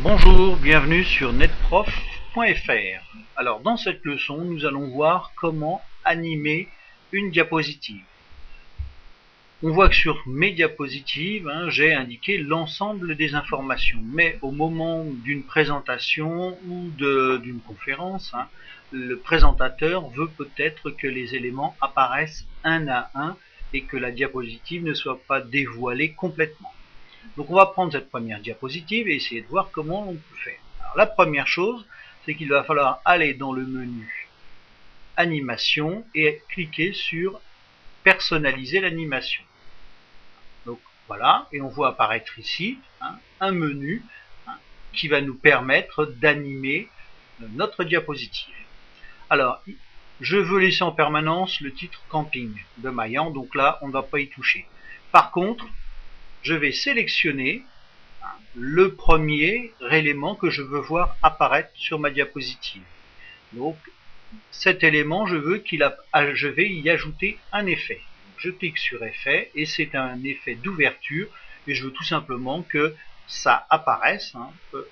Bonjour, bienvenue sur netprof.fr. Alors dans cette leçon, nous allons voir comment animer une diapositive. On voit que sur mes diapositives, j'ai indiqué l'ensemble des informations, mais au moment d'une présentation ou d'une conférence, le présentateur veut peut-être que les éléments apparaissent un à un et que la diapositive ne soit pas dévoilée complètement. Donc on va prendre cette première diapositive et essayer de voir comment on peut faire. Alors la première chose, c'est qu'il va falloir aller dans le menu Animation et cliquer sur Personnaliser l'animation. Donc voilà, et on voit apparaître ici un menu qui va nous permettre d'animer notre diapositive. Alors, je veux laisser en permanence le titre Camping de Maillan, donc là on ne va pas y toucher. Par contre, je vais sélectionner le premier élément que je veux voir apparaître sur ma diapositive. Donc cet élément, je vais y ajouter un effet. Donc, je clique sur effet et c'est un effet d'ouverture et je veux tout simplement que ça apparaisse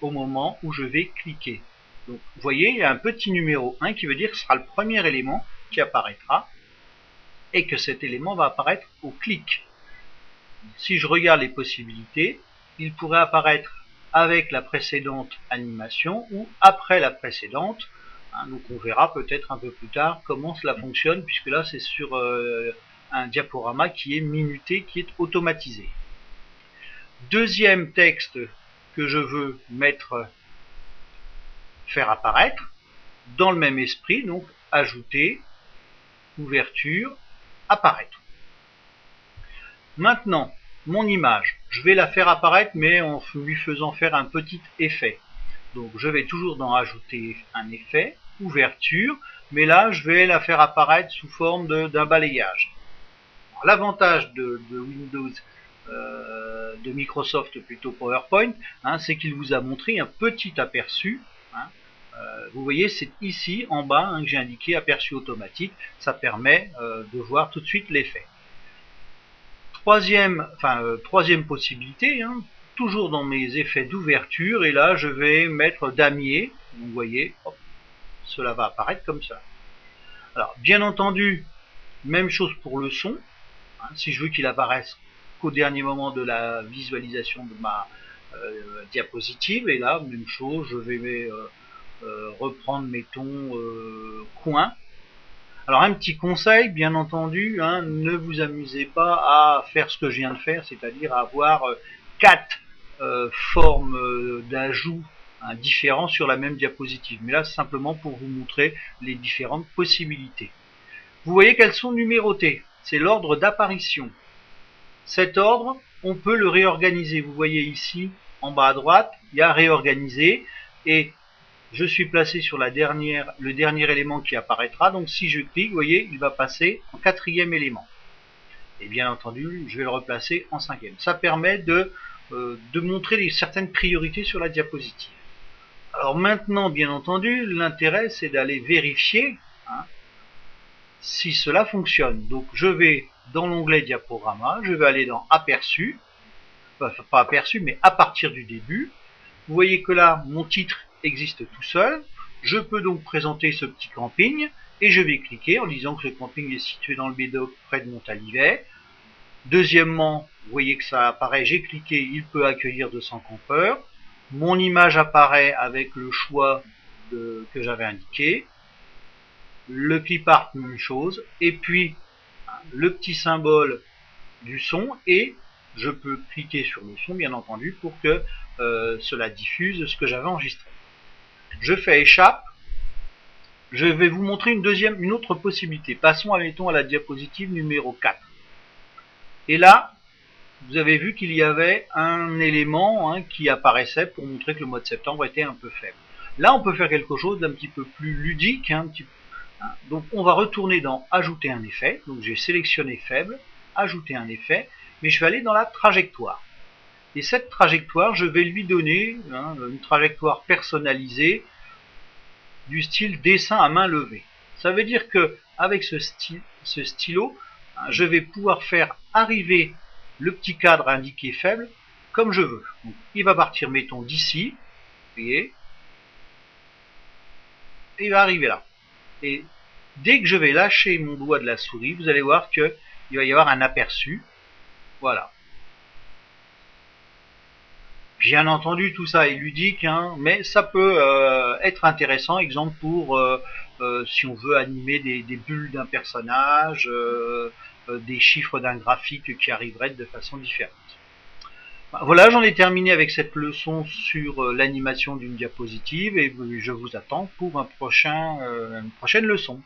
au moment où je vais cliquer. Donc vous voyez, il y a un petit numéro 1 qui veut dire que ce sera le premier élément qui apparaîtra et que cet élément va apparaître au clic. Si je regarde les possibilités, il pourrait apparaître avec la précédente animation ou après la précédente. Donc on verra peut-être un peu plus tard comment cela fonctionne, puisque là c'est sur un diaporama qui est minuté, qui est automatisé. Deuxième texte que je veux faire apparaître, dans le même esprit, donc ajouter, ouverture, apparaître. Maintenant, mon image, je vais la faire apparaître, mais en lui faisant faire un petit effet. Donc je vais toujours dans ajouter un effet, ouverture, mais là je vais la faire apparaître sous forme d'un balayage. L'avantage de Windows, de Microsoft plutôt PowerPoint, c'est qu'il vous a montré un petit aperçu. Vous voyez, c'est ici en bas que j'ai indiqué aperçu automatique. Ça permet de voir tout de suite l'effet. Troisième possibilité, toujours dans mes effets d'ouverture, et là je vais mettre damier. Vous voyez, hop, cela va apparaître comme ça. Alors bien entendu, même chose pour le son. Si je veux qu'il apparaisse qu'au dernier moment de la visualisation de ma diapositive, et là même chose, je vais reprendre mettons coin. Alors un petit conseil, bien entendu, ne vous amusez pas à faire ce que je viens de faire, c'est-à-dire à avoir 4 formes d'ajout différents sur la même diapositive. Mais là, c'est simplement pour vous montrer les différentes possibilités. Vous voyez qu'elles sont numérotées. C'est l'ordre d'apparition. Cet ordre, on peut le réorganiser. Vous voyez ici, en bas à droite, il y a réorganiser et je suis placé sur le dernier élément qui apparaîtra. Donc si je clique, vous voyez, il va passer en 4e élément. Et bien entendu, je vais le replacer en 5e. Ça permet de montrer certaines priorités sur la diapositive. Alors maintenant, bien entendu, l'intérêt c'est d'aller vérifier si cela fonctionne. Donc je vais dans l'onglet diaporama, je vais aller dans aperçu, enfin pas aperçu, mais à partir du début. Vous voyez que là, mon titre existe tout seul. Je peux donc présenter ce petit camping et je vais cliquer en disant que ce camping est situé dans le Médoc près de Montalivet. Deuxièmement, vous voyez que ça apparaît, j'ai cliqué, il peut accueillir 200 campeurs. Mon image apparaît avec le choix que j'avais indiqué. Le clip art, même chose. Et puis, le petit symbole du son et je peux cliquer sur le son, bien entendu, pour que cela diffuse ce que j'avais enregistré. Je fais échappe. Je vais vous montrer une autre possibilité. Passons, admettons, à la diapositive numéro 4. Et là, vous avez vu qu'il y avait un élément qui apparaissait pour montrer que le mois de septembre était un peu faible. Là, on peut faire quelque chose d'un petit peu plus ludique. Donc, on va retourner dans Ajouter un effet. Donc, j'ai sélectionné faible, Ajouter un effet, mais je vais aller dans la trajectoire. Et cette trajectoire, je vais lui donner une trajectoire personnalisée du style dessin à main levée. Ça veut dire que avec ce stylo, je vais pouvoir faire arriver le petit cadre indiqué faible comme je veux. Donc, il va partir, mettons, d'ici. voyez, et il va arriver là. Et dès que je vais lâcher mon doigt de la souris, vous allez voir qu'il va y avoir un aperçu. Voilà. Bien entendu, tout ça est ludique, hein, mais ça peut être intéressant, exemple pour si on veut animer des bulles d'un personnage, des chiffres d'un graphique qui arriveraient de façon différente. Voilà, j'en ai terminé avec cette leçon sur l'animation d'une diapositive et je vous attends pour une prochaine leçon.